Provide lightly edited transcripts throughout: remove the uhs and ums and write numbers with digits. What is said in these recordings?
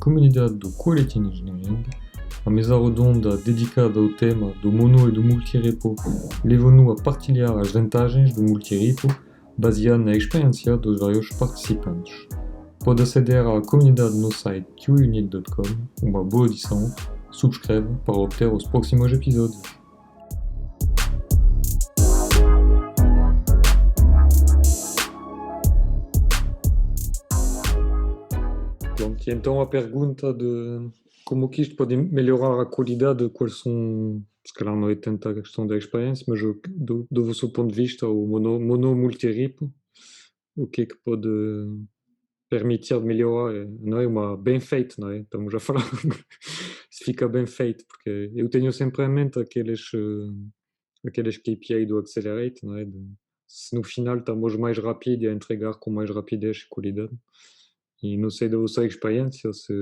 comunidade do Quality Engineering, a mesa redonda dedicada ao tema do mono e do multirepo leva-nos a partilhar as vantagens do multirepo baseado na experiência dos vários participantes. Pode aceder à comunidade no site qunit.com. Uma boa edição, subscreve para obter os próximos episódios. Pronto, e então a pergunta de como que isto pode melhorar a qualidade, quais são, se calhar não é tanto a questão da experiência, mas do vosso ponto de vista, o mono multirepo, o que é que pode permitir de melhorar, não é uma bem feito, não é? Estamos a falar se fica bem feito, porque eu tenho sempre em mente aqueles KPI do Accelerate, não é? Se no final estamos mais rápido a entregar com mais rapidez e qualidade. E não sei da vossa experiência, se,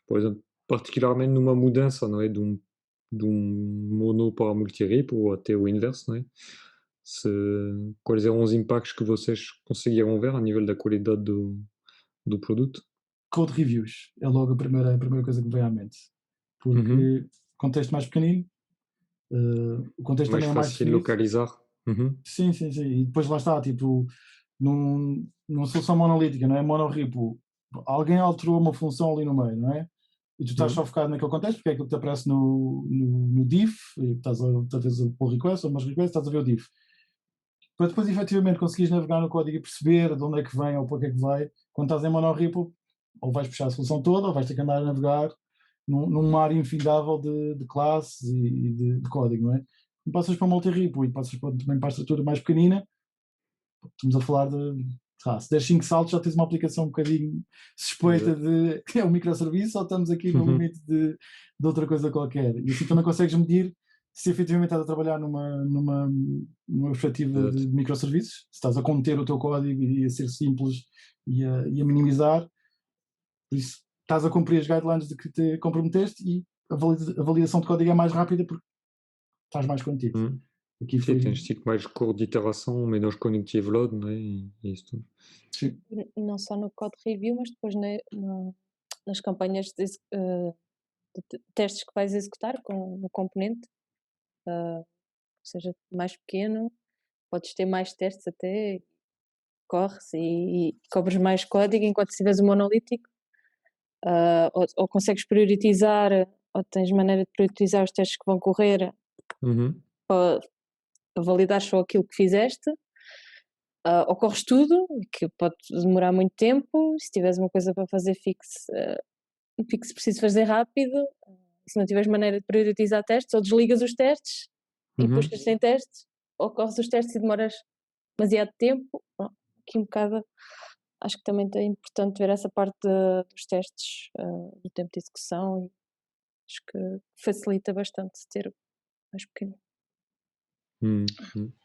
por exemplo, particularmente numa mudança, não é? De um mono para multirepo ou até o inverso, não é? Quais eram os impactos que vocês conseguiram ver a nível da qualidade do produto? Code reviews é logo a primeira coisa que me vem à mente, porque contexto mais pequenino, o contexto também é mais fácil definido. localizar. Sim, e depois lá está, tipo, numa solução monolítica, não é? Monorepo, alguém alterou uma função ali no meio, não é? E tu estás só focado naquele contexto, porque é aquilo que te aparece no diff, e estás a ver o pull request, ou umas requests, estás a ver o diff. Para depois efetivamente conseguires navegar no código e perceber de onde é que vem ou para que é que vai, quando estás em monorepo, ou vais puxar a solução toda, ou vais ter que andar a navegar num mar infindável de classes e de código, não é? Quando passas para multirepo e passas também para a estrutura mais pequenina, estamos a falar se der 5 saltos já tens uma aplicação um bocadinho suspeita de que é um microserviço ou estamos aqui no limite de outra coisa qualquer. E assim também consegues medir se efetivamente estás a trabalhar numa perspectiva de microserviços, se estás a conter o teu código e a ser simples e a minimizar. Por isso, estás a cumprir as guidelines de que te comprometeste e a validação de código é mais rápida porque estás mais contido. Aqui foi... Tens tipo mais curto de iteração, menos cognitive load, não é? E isso tudo. Sim. Não só no code review, mas depois nas campanhas de testes que vais executar com o componente, seja mais pequeno, podes ter mais testes até, corres e cobres mais código enquanto se tiveres o monolítico, ou consegues priorizar, ou tens maneira de priorizar os testes que vão correr para validar só aquilo que fizeste, ou corres tudo, que pode demorar muito tempo. Se tiveres uma coisa para fazer fixe preciso fazer rápido, se não tiveres maneira de priorizar testes, ou desligas os testes e puxas sem testes, ou corres os testes e demoras demasiado tempo. Aqui um bocado, acho que também é importante ver essa parte dos testes, do tempo de execução, e acho que facilita bastante ter mais pequeno.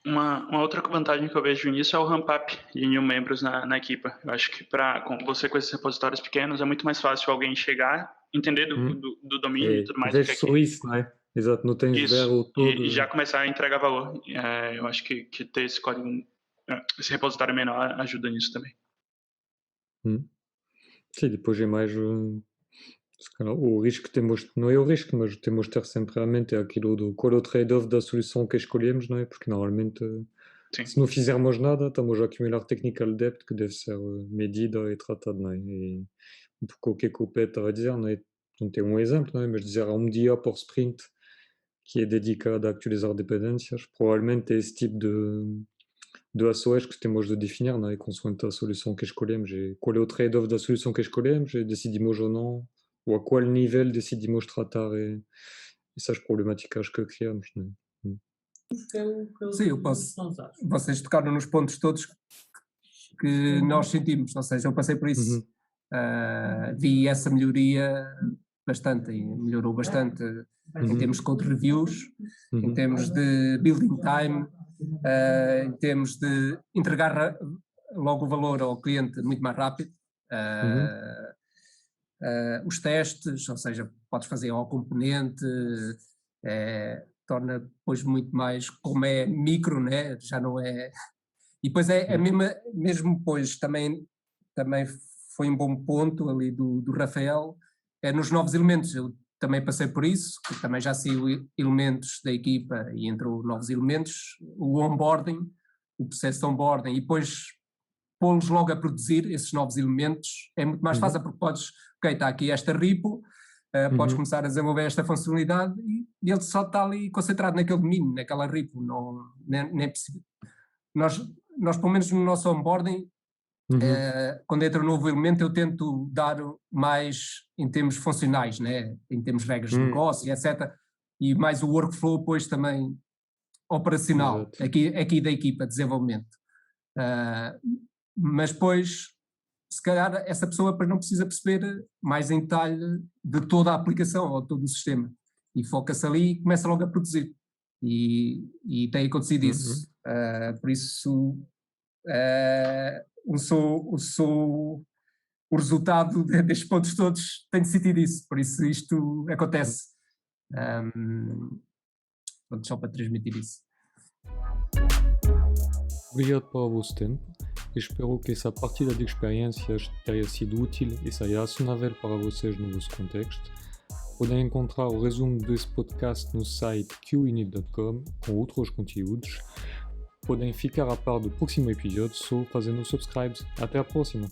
Uma outra vantagem que eu vejo nisso é o ramp-up de new membros na equipa. Eu acho que com esses repositórios pequenos é muito mais fácil alguém chegar, entender do domínio e tudo mais. Só isso, não é? Exato, não tens verbo todo. E já começar a entregar valor. Eu acho que ter esse código, esse repositório menor ajuda nisso também. Sim, depois é mais... o risco que temos, não é o risco, mas temos de ter sempre à mente aquilo do qual é o trade-off da solução que escolhemos, não é? Porque normalmente, se não fizermos nada, estamos a acumular technical debt que deve ser medida e tratada, não é? E porque o que é que o Pet estava a dizer, não é? Não tem um exemplo, não é? Mas dizer há um dia por sprint que é dedicado a actualizar dependências, provavelmente é esse tipo de ações que temos de definir, não é? Consoante a solução que escolhemos, e qual é o trade-off da solução que escolhemos, e decidimos ou não, ou a qual nível decidimos tratar essas problemáticas que criamos, não é? Sim, vocês tocaram nos pontos todos que nós sentimos, ou seja, eu passei por isso, vi essa melhoria bastante, e melhorou bastante em termos de code reviews, em termos de building time, em termos de entregar logo o valor ao cliente muito mais rápido, os testes, ou seja, podes fazer ao componente, torna depois muito mais, como é micro, né? Já não é... E depois mesmo depois também foi um bom ponto ali do Rafael, nos novos elementos, eu também passei por isso, que também já saiu elementos da equipa e entrou novos elementos, o onboarding, o processo de onboarding e depois pô-los logo a produzir esses novos elementos é muito mais fácil porque podes, ok, está aqui esta repo, podes começar a desenvolver esta funcionalidade e ele só está ali concentrado naquele domínio, naquela repo, nem precisa. Nós, pelo menos no nosso onboarding, quando entra um novo elemento, eu tento dar mais em termos funcionais, né? Em termos de regras de negócio, etc. E mais o workflow, depois também operacional, aqui da equipa de desenvolvimento. Mas depois, se calhar, essa pessoa depois não precisa perceber mais em detalhe de toda a aplicação ou de todo o sistema. E foca-se ali e começa logo a produzir. E tem acontecido isso. Por isso, o resultado destes pontos todos tem decidido isso. Por isso isto acontece. Pronto, só para transmitir isso. Obrigado pelo vosso tempo. Espero que essa partilha de experiências tenha sido útil e seja acionável para vocês no vosso contexto. Podem encontrar o resumo desse podcast no site qinit.com com outros conteúdos. Podem ficar a par do próximo episódio só fazendo subscribe. Até a próxima!